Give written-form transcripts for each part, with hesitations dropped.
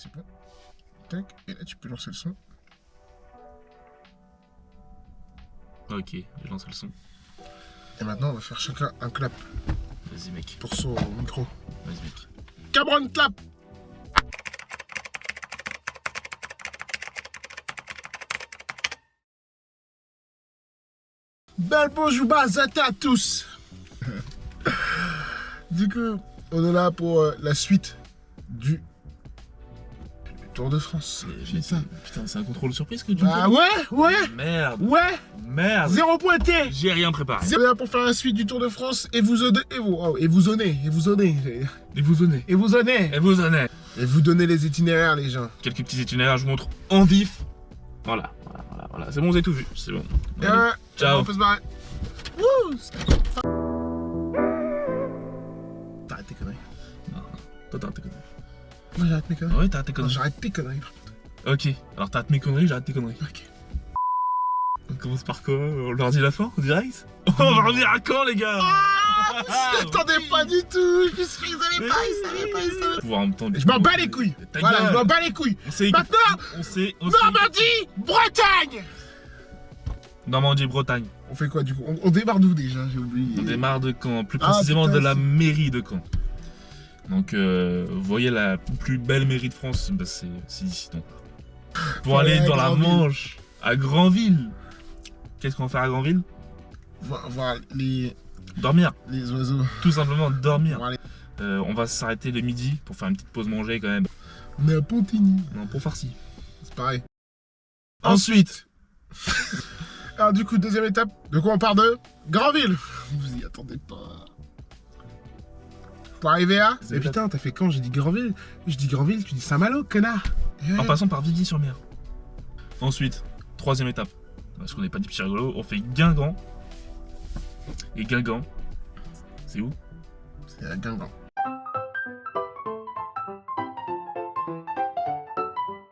c'est bon. Tac, et là tu peux lancer le son. Ok, j'ai lancé le son. Et maintenant on va faire chacun un clap Vas-y mec. pour son micro. Vas-y mec. Cameron clap. Belle bonjour à tous. Du coup, on est là pour la suite du Tour de France. Putain, c'est un contrôle surprise que tu me fais. Ah ouais. Merde. Zéro pointé. J'ai rien préparé. On est là pour faire la suite du Tour de France et vous donner les itinéraires, les gens. Quelques petits itinéraires, je vous montre en vif. Voilà. C'est bon, vous avez tout vu. C'est bon. Allez, ciao. On peut se barrer. Wouh. T'arrêtes tes conneries. Non, toi t'arrêtes tes conneries. Moi j'arrête mes conneries. Ah ouais, t'arrêtes tes conneries. J'arrête tes conneries. Ok, alors t'arrêtes mes conneries, j'arrête tes conneries. Ok. On commence par quoi? On leur dit la fin, en direct? On va revenir à quand, les gars? Je m'attendais pas du tout. Je savais pas. Pouvoir en même temps. Je m'en bats les couilles. Ta Voilà, gueule. je m'en bats les couilles. On sait. Maintenant, On sait. Normandie, Bretagne. Normandie, Bretagne. On fait quoi du coup? On démarre d'où déjà? J'ai oublié. On démarre de Caen, plus précisément putain, de la mairie de Caen. Donc, vous voyez la plus belle mairie de France, bah, c'est ici donc. Pour aller dans la Manche, à Granville. Qu'est-ce qu'on va faire à Granville? Voir les oiseaux. Tout simplement dormir. Voir les... On va s'arrêter le midi pour faire une petite pause manger quand même. On est à Pontigny. Non, pour farci. C'est pareil. Ensuite, Alors du coup, deuxième étape. De quoi on part de Granville. Vous y attendez pas. Pour arriver à... Mais putain, t'as fait quand j'ai dit Granville? Je dis Granville, tu dis Saint-Malo, connard. en passant par Viviers-sur-Mer. Ensuite, troisième étape. Parce qu'on n'est pas des petits rigolos, on fait Guingamp. Et Guingamp, c'est où? C'est à Guingamp.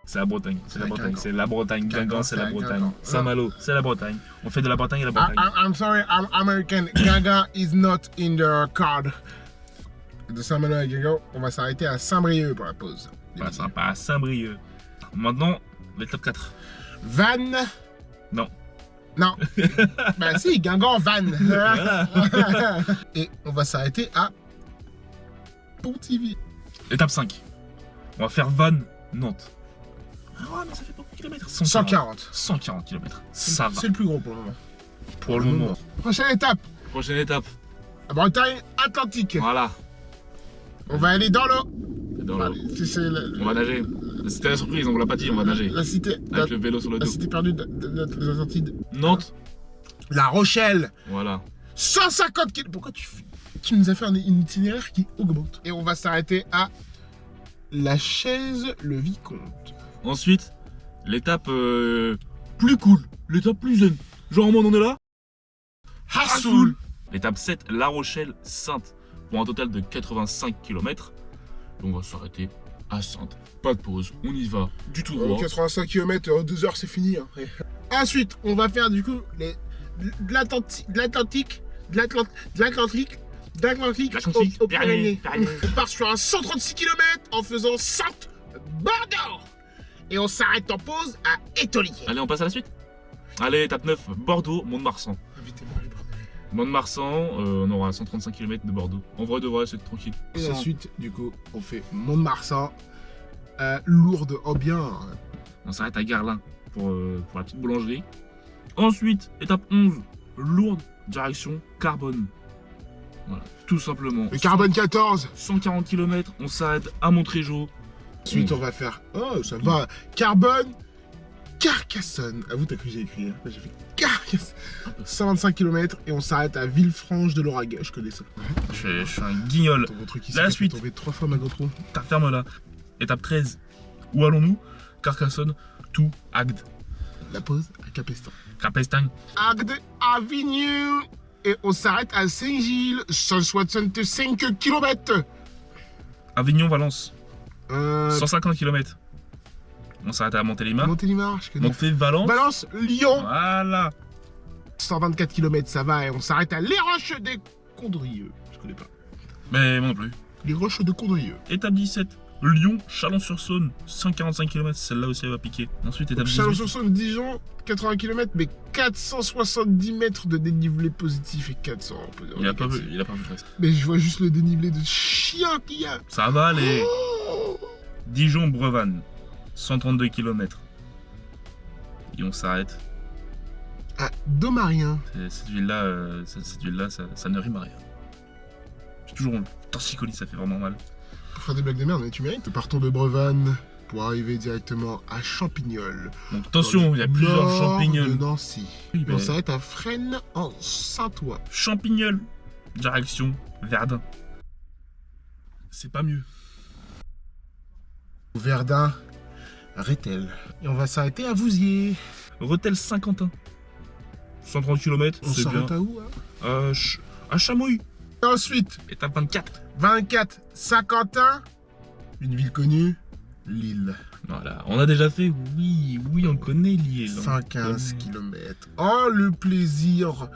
C'est la Bretagne, c'est la Bretagne, c'est la Bretagne. Guingamp, c'est la Bretagne. Guingamp. Saint-Malo, c'est la Bretagne. On fait de la Bretagne et la Bretagne. I'm sorry, I'm American. Guingamp is not in the card. De Saint-Malo à Guingamp, on va s'arrêter à Saint-Brieuc pour la pause. Pas sympa, à Saint-Brieuc. Maintenant, l'étape 4. Vannes. Non. Non. Bah si, Guingamp, Vannes. Voilà. Et on va s'arrêter à Pontivy. Étape 5. On va faire Vannes, Nantes. Ah ouais, mais ça fait beaucoup de kilomètres. 140. 140 km. Ça va. C'est le plus gros pour le moment. Pour le moment. Prochaine étape. Prochaine étape. La Bretagne Atlantique. Voilà. On va aller dans l'eau. Dans l'eau. C'est On va nager. C'était la surprise, on vous l'a pas dit, on va nager. la cité. Avec le vélo sur le La dos. cité perdue de l'Atlantide. Nantes. La Rochelle. Voilà. 150 km. Pourquoi tu nous as fait un itinéraire qui augmente? Et on va s'arrêter à La Chaise-le-Vicomte. Ensuite, l'étape plus cool. L'étape plus zen. Genre en mode on est là. Hassoul. L'étape 7, La Rochelle, Sainte. Pour un total de 85 km. Donc on va s'arrêter à Sainte. Pas de pause, on y va du tout droit. 85 km, en 2 heures c'est fini. Hein. Ensuite, on va faire du coup de l'Atlantique au Pyrénées. On part sur un 136 km en faisant Sainte-Bordeaux. Et on s'arrête en pause à Étolier. Allez, on passe à la suite. Allez, étape 9, Bordeaux, Mont-de-Marsan. Invitez-moi les bordelais. Mont-de-Marsan, on aura 135 km de Bordeaux. En vrai de vrai, c'est tranquille. Et ensuite, du coup, on fait Mont-de-Marsan, Lourdes, oh bien. On s'arrête à Garlin pour la petite boulangerie. Ensuite, étape 11, Lourdes, direction Carbone. Voilà, tout simplement. Le Carbone 14. 140 km, on s'arrête à Montrégeau. Ensuite, on va faire, oh ça va, Carbone, Carcassonne. Ah vous, t'as cru que j'ai écrit, hein. J'ai fait Carcassonne. 125 km et on s'arrête à Villefranche de l'Auraguais. Je connais ça. Je suis un guignol. Ton gros truc ici, La suite. tombé 3 fois ma GoPro. T'as ferme là. Étape 13. Où allons-nous? Carcassonne, tout Agde. La pause à Capestan. Capestagne. Agde, Avignon. Et on s'arrête à Saint-Gilles, 165 km. Avignon, Valence. 150 km. On s'arrête à Montélimar. Montélimar, je connais. On fait Valence. Valence, Lyon. Voilà. 124 km, ça va. Et on s'arrête à Les Roches des Condrieux. Je connais pas. Mais moi non plus. Les Roches de Condrieux. Étape 17. Lyon, Chalon-sur-Saône, 145 km, celle-là aussi elle va piquer. Ensuite, étape 18. Chalon-sur-Saône, Dijon, 80 km, mais 470 mètres de dénivelé positif et 400 Il a pas vu le reste. Mais je vois juste le dénivelé de chien qu'il y a. Ça va aller. Oh, Dijon-Brevanne, 132 km. Et on s'arrête. à Domarien. Cette ville-là, ça ne rime à rien. J'ai toujours un torticolis, ça fait vraiment mal. Pour faire des blagues de merde, mais tu mérites. Partons de Brevanne pour arriver directement à Champignol. Donc attention, il y a plusieurs Nord champignons. de Nancy. Oui, On mais- s'arrête à Fresnes en Saintois. Champignol, direction Verdun. C'est pas mieux. Verdun, Rethel. Et on va s'arrêter à Vouziers. Rethel-Saint-Quentin. 130 km, On c'est bien. s'arrête à où hein À Chamouille, Et ensuite, étape 24. 24, Saint-Quentin. Une ville connue, Lille. Voilà, on a déjà fait, oui, on connaît Lille. 115 km. Oh, le plaisir.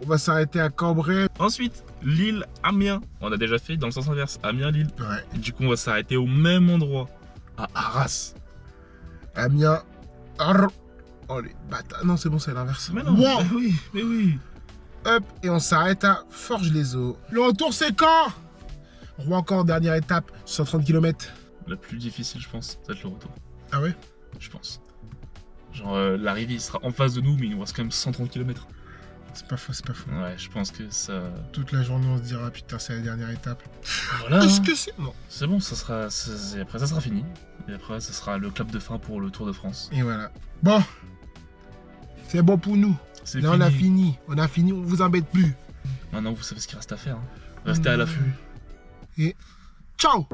On va s'arrêter à Cambrai. Ensuite, Lille, Amiens. On a déjà fait dans le sens inverse, Amiens-Lille. Ouais. Et du coup, on va s'arrêter au même endroit, à Arras. Amiens. Oh, les bâtards. Non, c'est bon, c'est l'inverse. Mais non, Wow. mais oui. Hop, et on s'arrête à Forges-les-Eaux. Le retour, c'est quand Rouen encore, dernière étape, 130 km. La plus difficile, je pense, ça va être le retour. Ah ouais Je pense. Genre, l'arrivée il sera en face de nous, mais il nous reste quand même 130 km. C'est pas faux, c'est pas faux. Ouais, je pense que ça. Toute la journée, on se dira, putain, c'est la dernière étape. Voilà. Est-ce que c'est... Non. C'est bon, ça sera. Et après, ça sera fini. Et après, ça sera le clap de fin pour le Tour de France. Et voilà. Bon. C'est bon pour nous. C'est Là, on a fini. On a fini, on vous embête plus. Maintenant, vous savez ce qu'il reste à faire. Hein. Restez à l'affût. Et ciao.